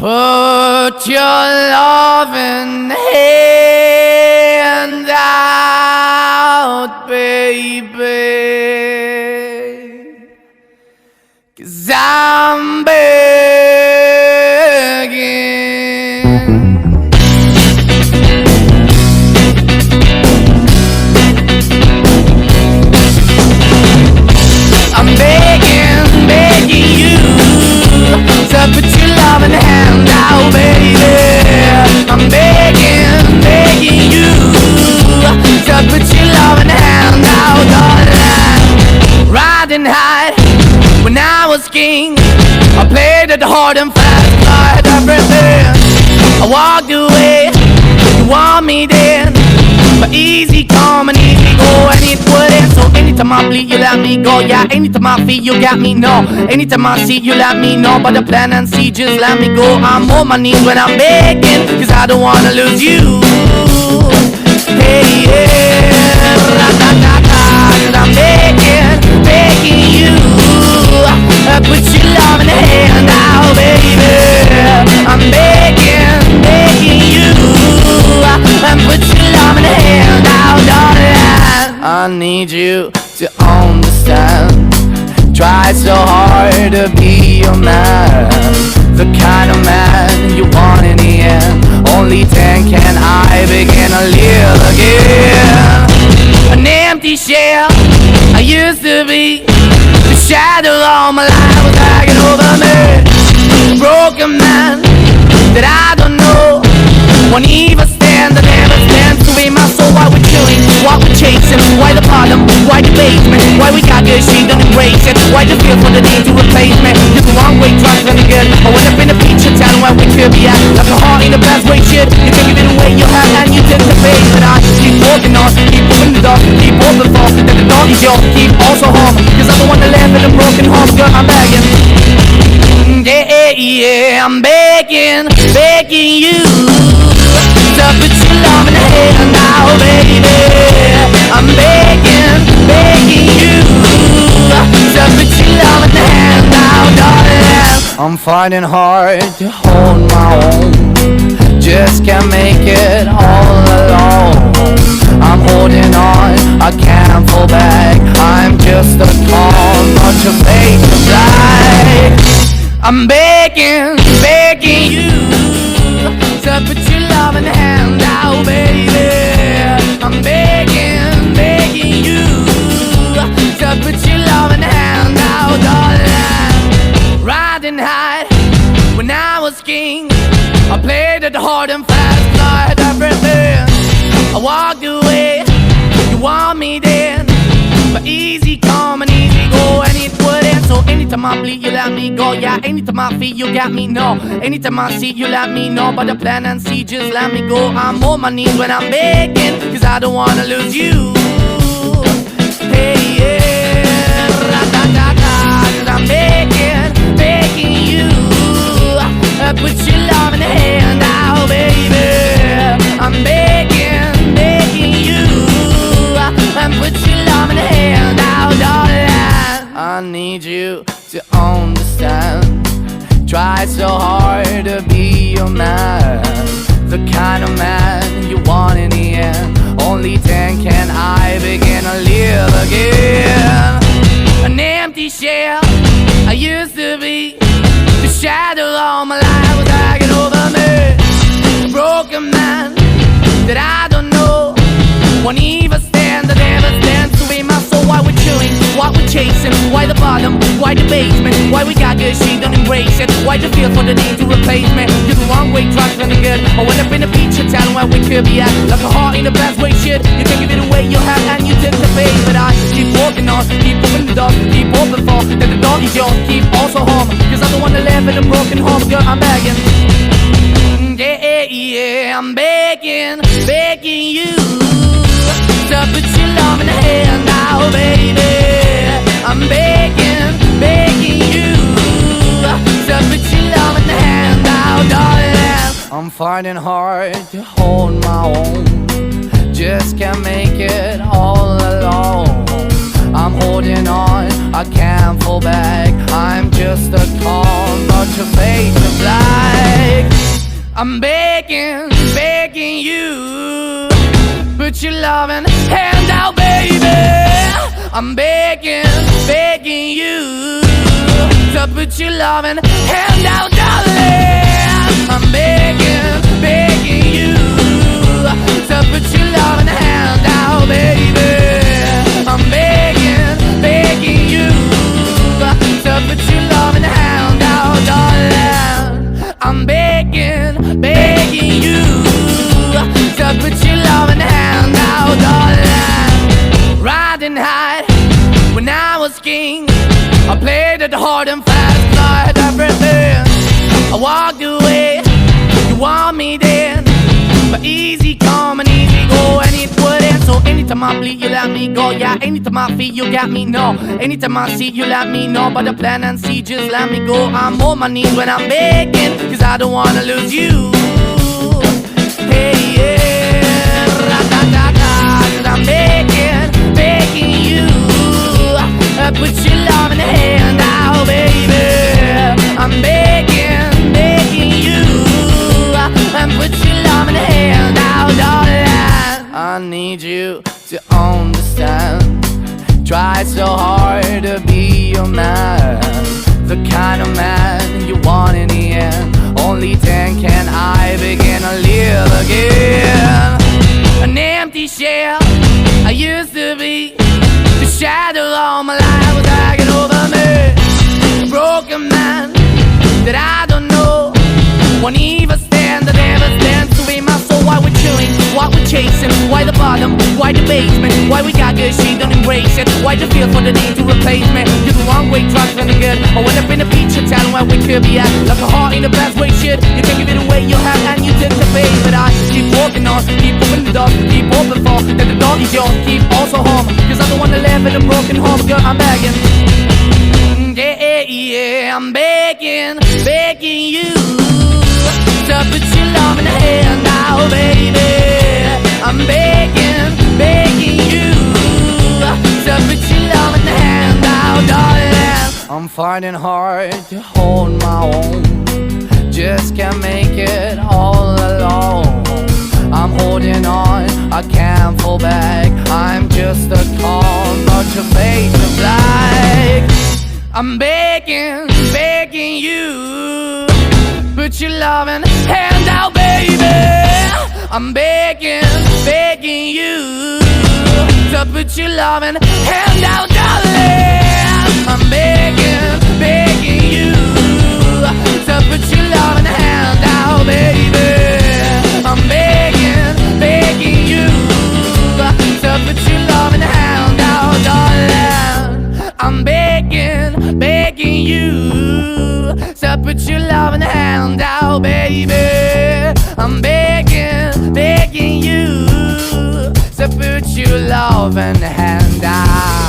Put your loving hand out, baby, 'cause I'm begging. I'm begging, begging you to put your loving hand out, baby. I'm begging, begging you to put your loving hand out, darling. Riding high when I was king, I played it hard and fast, tried everything. I walked away, you want me then, but easy come and easy go, and it wouldn't. So anytime I bleed, you let me go. Yeah, anytime I feel, you got me, no. Anytime I see, you let me know. But the plan and see, just let me go. I'm on my knees when I'm begging, 'cause I don't wanna lose you. Hey, yeah, ra-da-da-da, 'cause I'm begging, begging you. Put your love in the hand out, baby. I'm begging, begging you. Put your love in the hand out, darling. I need you to understand. Try so hard to be your man, the kind of man you want in the end. Only then can I begin to live again. An empty shell I used to be, the shadow all my life was hanging over me. Broken man that I don't know, won't even stand, I never stand to be my soul. Why we're killing, why we're chasing, why the bottom, why the basement, why we got good, she don't embrace it, why the feel for the need to replace me. You're the wrong way, trying to be good. I went up in a feature town where we could be at, like a heart in the best way, shit. You can give it away, you have, and you tend to pay. But I keep walking on, keep moving the door, keep open for that the door is yours, keep also home, 'cause I'm the one that live in a broken home, girl, I'm begging. Yeah, yeah, I'm begging, begging you to put your love in the hand now, baby. I'm begging, begging you to put your love in the hand now, darling. I'm fighting hard to hold my own, just can't make it all alone. I'm holding on, I can't fall back. I'm just a call, not your face to fly. I'm begging, begging you to put your love in the hand out, baby. I'm begging, begging you to put your love in the hand out, darling. Riding high when I was king, I played it hard and fast, tried everything. I walked away, you want me then, but easy come and easy go, and it wouldn't. So anytime I bleed, you let me go. Yeah, anytime I feel, you got me, no. Anytime I see, you let me know. But the plan and see, just let me go. I'm on my knees when I'm begging, 'cause I don't wanna lose you. Hey, yeah, ra-da-da-da, 'cause I'm begging, begging you. Put your love in the hand now, baby. I'm begging, begging you. Put your love in the hand now, darling. I need you to understand. Try so hard to be your man, the kind of man you want in the end. Only then can I begin to live again. An empty shell I used to be, the shadow all my life was hanging over me. Broken man that I don't know, won't even stand, I never stand to be my soul. Why we're chilling, why we're chasing, why the bottom, why the basement, why we got good, she don't embrace it, why the feel for the need to replace me. You're the wrong way, trying to be good. I went up in a feature town where we could be at, like a heart in the best way, shit. You can give it away, you have, and you tend to pay. But I keep walking on, keep moving the door, keep open for that the door is yours, keep also home, 'cause I'm the one that live in a broken home, girl, I'm begging. Yeah, yeah, I'm begging, begging you to put your love in the hand now, baby. I'm begging, begging you to put your love in the hand now, darling. I'm fighting hard to hold my own, just can't make it all alone. I'm holding on, I can't fall back. I'm just a call, not your face to fly. I'm begging, begging you, put your loving hand out, baby. I'm begging, begging you to put your loving hand out, darling. I'm begging, begging you to put your loving hand out, baby. I'm begging, begging you to put your loving hand out, darling. I'm begging, begging you to put your loving hand out, darling. Riding high when I was king, I played it hard and fast, 'cause I had everything. I walked away, you want me then, but easy come and easy go, and it wouldn't. So anytime I bleed, you let me go. Yeah, anytime I feel, you got me, no. Anytime I see, you let me know. But the plan and see, just let me go. I'm on my knees when I'm begging, 'cause I don't wanna lose you. Hey, yeah, ra-da-da-da, 'cause I'm begging, begging you, put your love in the hand out, baby. I'm begging, begging you, and put your love in the hand out, darling. I need you to understand. Try so hard to be your man, the kind of man you want in the end. Only then can I begin to live again. An empty shell I used to be, the shadow all my life was hanging over me. A broken man that I don't know, won't even stand, that never stands to be my soul. Why we're chilling, why we're chasing, why the bottom, why the basement, why we got good, she don't embrace it, why the feel for the need to replace me. You're the wrong way, drugs and the good. I went up in a feature town where we could be at, like a heart in the best way, shit. You can give it away, you have, and you tend to pay. But I keep walking on, keep moving the dog, keep open for that the dog is yours, keep also home, 'cause I don't wanna live in a broken home. Girl, I'm begging, yeah, yeah, I'm begging, begging you to put your love in the hand out, baby. I'm begging, begging you to put your love in the hand out, darling. I'm fighting hard to hold my own, just can't make it all alone. I'm holding on, I can't fall back. I'm just a call, but your face is black. I'm begging, begging you, put your loving hand out, baby. I'm begging, begging you to put your loving hand out, darling. I'm begging, begging you to put your loving hand out, baby. I'm begging, begging you to put your loving hand out, darling. I'm begging, begging you to put your loving hand out, baby. I'm begging, begging you to put your loving hand out.